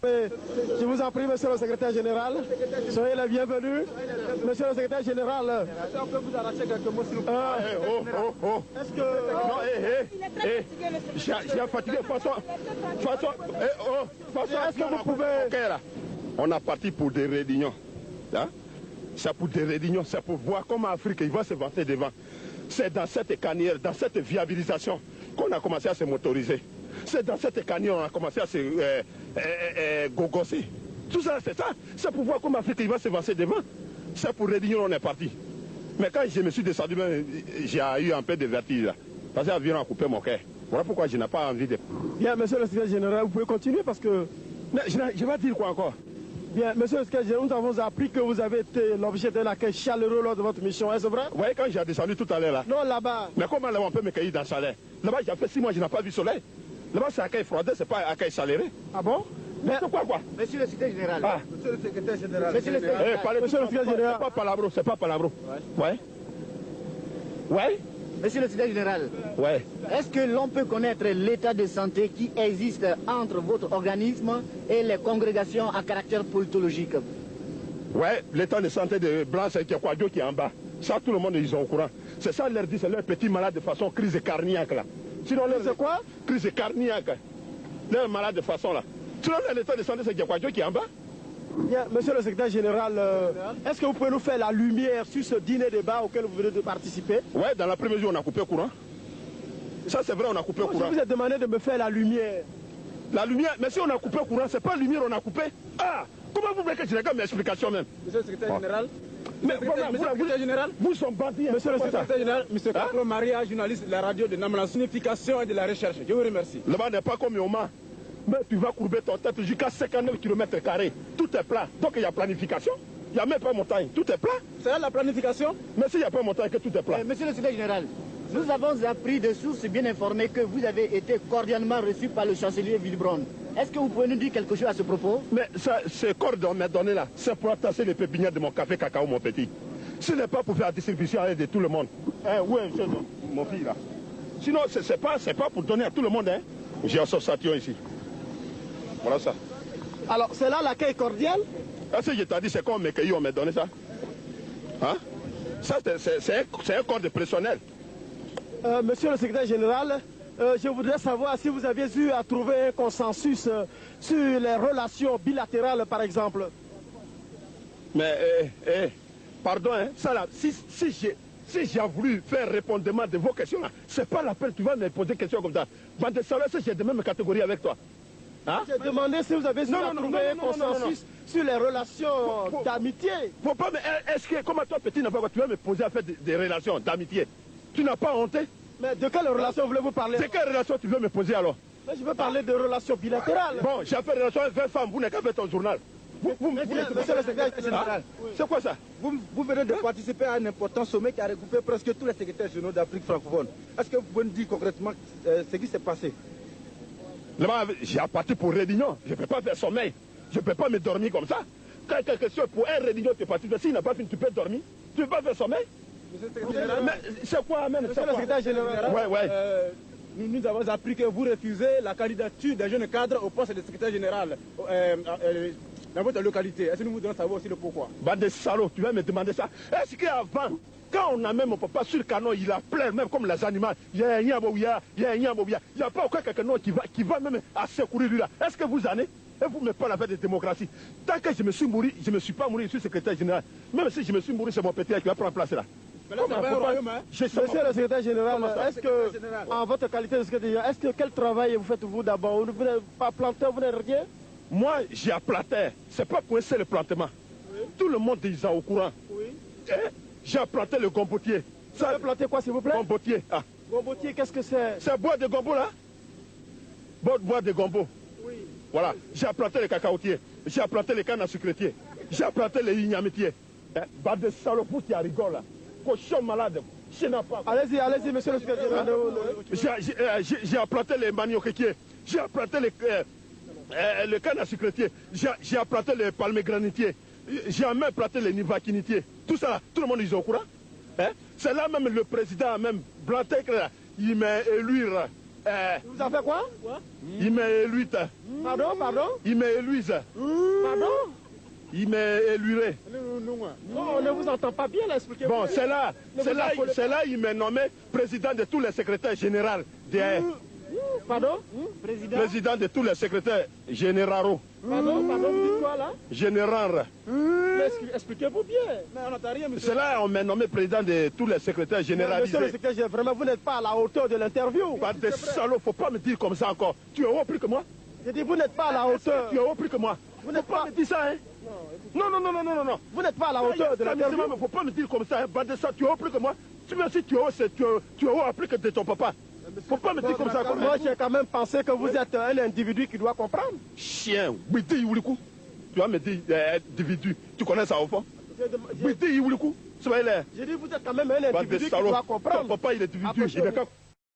Je vous en prie, monsieur le secrétaire général. Soyez le bienvenu. Monsieur le secrétaire général. Est-ce qu'on peut vous arracher quelques mots s'il vous plaît? Est-ce que... Non, j'ai fatigué. Est-ce que vous pouvez... On a parti pour des réunions. Hein? C'est pour des réunions, c'est pour voir comment l'Afrique va se vanter devant. C'est dans cette carrière, dans cette viabilisation qu'on a commencé à se motoriser. C'est dans cette carrière qu'on a commencé à se gogosser. Tout ça, c'est ça. C'est pour voir comment l'Afrique va se vanter devant. C'est pour réunion, on est parti. Mais quand je me suis descendu, j'ai eu un peu de vertige là. Parce que l'avion a coupé mon cœur. Voilà pourquoi je n'ai pas envie de... Bien, monsieur le secrétaire général, vous pouvez continuer parce que... Mais je vais dire quoi encore? Bien, monsieur le secrétaire général, nous avons appris que vous avez été l'objet d'un accueil chaleureux lors de votre mission, est-ce vrai? Vous voyez, quand j'ai descendu tout à l'heure là? Non, là-bas. Mais comment là-bas on peut me cueillir dans le chaleur? Là-bas, j'ai fait 6 mois, je n'ai pas vu le soleil. Là-bas, c'est accueil froid, c'est pas accueil chaleureux. Ah bon? Mais c'est quoi? Monsieur le secrétaire général. Ah. Monsieur le secrétaire général. Monsieur le secrétaire général. C'est pas palabro, c'est pas palabro. Ouais. Ouais. Monsieur le secrétaire général. Ouais. Est-ce que l'on peut connaître l'état de santé qui existe entre votre organisme et les congrégations à caractère politologique? Ouais, l'état de santé de Blanc, c'est Kwadjo qui est en bas. Ça, tout le monde, ils sont au courant. C'est ça, leur dit, c'est leur petit malade de façon crise cardiaque là. Sinon, leur c'est quoi? Crise cardiaque. Leur malade de façon là. Sinon, l'état de santé, c'est Kwadjo qui est en bas. Bien, monsieur le secrétaire général, est-ce que vous pouvez nous faire la lumière sur ce dîner débat auquel vous venez de participer? Ouais, dans l'après-midi, on a coupé le courant. Ça, c'est vrai, on a coupé le courant. Je vous ai demandé de me faire la lumière. La lumière, mais si on a coupé le courant, c'est pas la lumière, on a coupé. Ah, comment vous voulez que je regarde mes explications même? Monsieur le secrétaire général. Mais vous sont bandits. Monsieur le secrétaire général, monsieur Kaklo Maria, journaliste de la radio de Namala, signification et de la recherche. Je vous remercie. Là-bas n'est pas comme Yoma. Mais tu vas courber ton tête jusqu'à 59 km². Tout est plat. Donc il y a planification. Il n'y a même pas montagne. Tout est plat. C'est là la planification? Mais s'il n'y a pas montagne, que tout est plat. Monsieur le secrétaire général, nous avons appris de sources bien informées que vous avez été cordialement reçu par le chancelier Wilbron. Est-ce que vous pouvez nous dire quelque chose à ce propos? Mais ce corps qu'on m'a donné là, c'est pour attacher les pépinières de mon café cacao, mon petit. Ce n'est pas pour faire la distribution de tout le monde. Où est mon fils là? Sinon, c'est pas pour donner à tout le monde. Hein? J'ai un association ici. Voilà ça. Alors, c'est là l'accueil cordial? Est-ce que je t'ai dit, c'est quand on m'a cueilli, on m'a donné ça? Hein? Ça, c'est un corps de personnel. Monsieur le secrétaire général, je voudrais savoir si vous aviez eu à trouver un consensus sur les relations bilatérales, par exemple. Mais, pardon, hein, ça là, si j'ai voulu faire répondement de vos questions là, c'est pas la peine, tu vas me poser des questions comme ça. Bande de salauds, j'ai de même catégorie avec toi. Hein? J'ai demandé si vous avez eu à trouver un consensus sur les relations d'amitié. Faut pas, mais est-ce que, comme toi, petit, tu vas me poser à faire des relations d'amitié? Tu n'as pas honte? Mais de quelle relation voulez-vous parler? De quelle relation tu veux me poser alors? Mais je veux parler de relations bilatérales. Bon, j'ai fait relation avec 20 femmes, vous n'avez qu'à faire ton journal. Monsieur le secrétaire général, c'est quoi ça? Vous venez de participer à un important sommet qui a regroupé presque tous les secrétaires généraux d'Afrique francophone. Est-ce que vous pouvez nous dire concrètement ce qui s'est passé? Là-bas, j'ai parti pour réunion. Je ne peux pas faire sommeil. Je ne peux pas me dormir comme ça. Quand quelque chose pour un réunion, tu es parti. S'il n'a pas fini, tu peux dormir. Tu ne peux pas faire sommeil. Mais c'est quoi, même? Monsieur le secrétaire général. Ouais. Nous avons appris que vous refusez la candidature d'un jeune cadre au poste de secrétaire général dans votre localité. Est-ce que nous voudrions savoir aussi le pourquoi? Bande de salauds, tu vas me demander ça. Est-ce qu'avant, quand on a même mon papa sur le canon, il a plein, même comme les animaux, il y a un yamobia, il n'y a pas aucun quelqu'un qui va même à secourir lui là. Est-ce que vous en êtes? Et vous ne mettez pas la fête de démocratie. Tant que je me suis mouru, je ne me suis pas mouru, je suis secrétaire général. Même si je me suis mouru, c'est mon petit qui va prendre place là. Mais là, c'est pas un royaume, hein? Monsieur le secrétaire général, est-ce que, en votre qualité de secrétaire général, quel travail vous faites vous d'abord? Vous n'êtes pas planteur, vous n'êtes rien? Moi, j'ai un planteur. C'est pas pour essayer le plantement. Oui. Tout le monde est au courant. Oui. J'ai planté le gombotier. Vous avez planté quoi, s'il vous plaît? Gombotier. Ah. Gombotier, qu'est-ce que c'est? C'est bois de gombo là? Bois de gombo. Oui. Voilà. J'ai planté les cacaotiers. J'ai planté les cannes à sucretiers. J'ai planté les ignamitiers. Bande de salopous qui rigole là. Cochon malade. Allez-y, monsieur le secrétaire général. J'ai planté les manioquetiers. J'ai planté le canne à sucretier. J'ai planté les palmiers granitiers. J'ai même planté les nivaquinitiers. Tout ça, tout le monde est au courant. Hein? C'est là même le président, même Blantek, il m'a élu Vous avez fait quoi? Il m'a élu. Pardon? Il m'a élu. Pardon? Il m'a élué. On ne vous entend pas bien là, expliquez-vous. Bon, c'est là, il m'a nommé président de tous les secrétaires généraux. Pardon? Président de tous les secrétaires généraux. Pardon, vous dites quoi là? Général. Expliquez-vous bien. Mais on n'entend rien, monsieur. C'est là on m'a nommé président de tous les secrétaires généraux. Monsieur le secrétaire général, vraiment, vous n'êtes pas à la hauteur de l'interview. Pas de salaud, faut pas me dire comme ça encore. Tu es haut plus que moi? J'ai dit, vous n'êtes pas à la hauteur. Tu es haut plus que moi. Vous n'êtes pas me dire ça, hein? Non. Vous n'êtes pas à la hauteur de l'interview. Il ne faut pas me dire comme ça, hein? Bande de ça, tu es haut plus que moi. Tu me dis tu es haut plus que de ton papa. Faut pas me dire comme ça. Moi, j'ai quand même pensé que vous êtes un individu qui doit comprendre. Chien, Bidi Iwulikou. Tu vas me dire individu. Tu connais ça au fond? Bidi Iwulikou. J'ai dit, vous êtes quand même un individu qui doit comprendre. Ton papa, il est individu.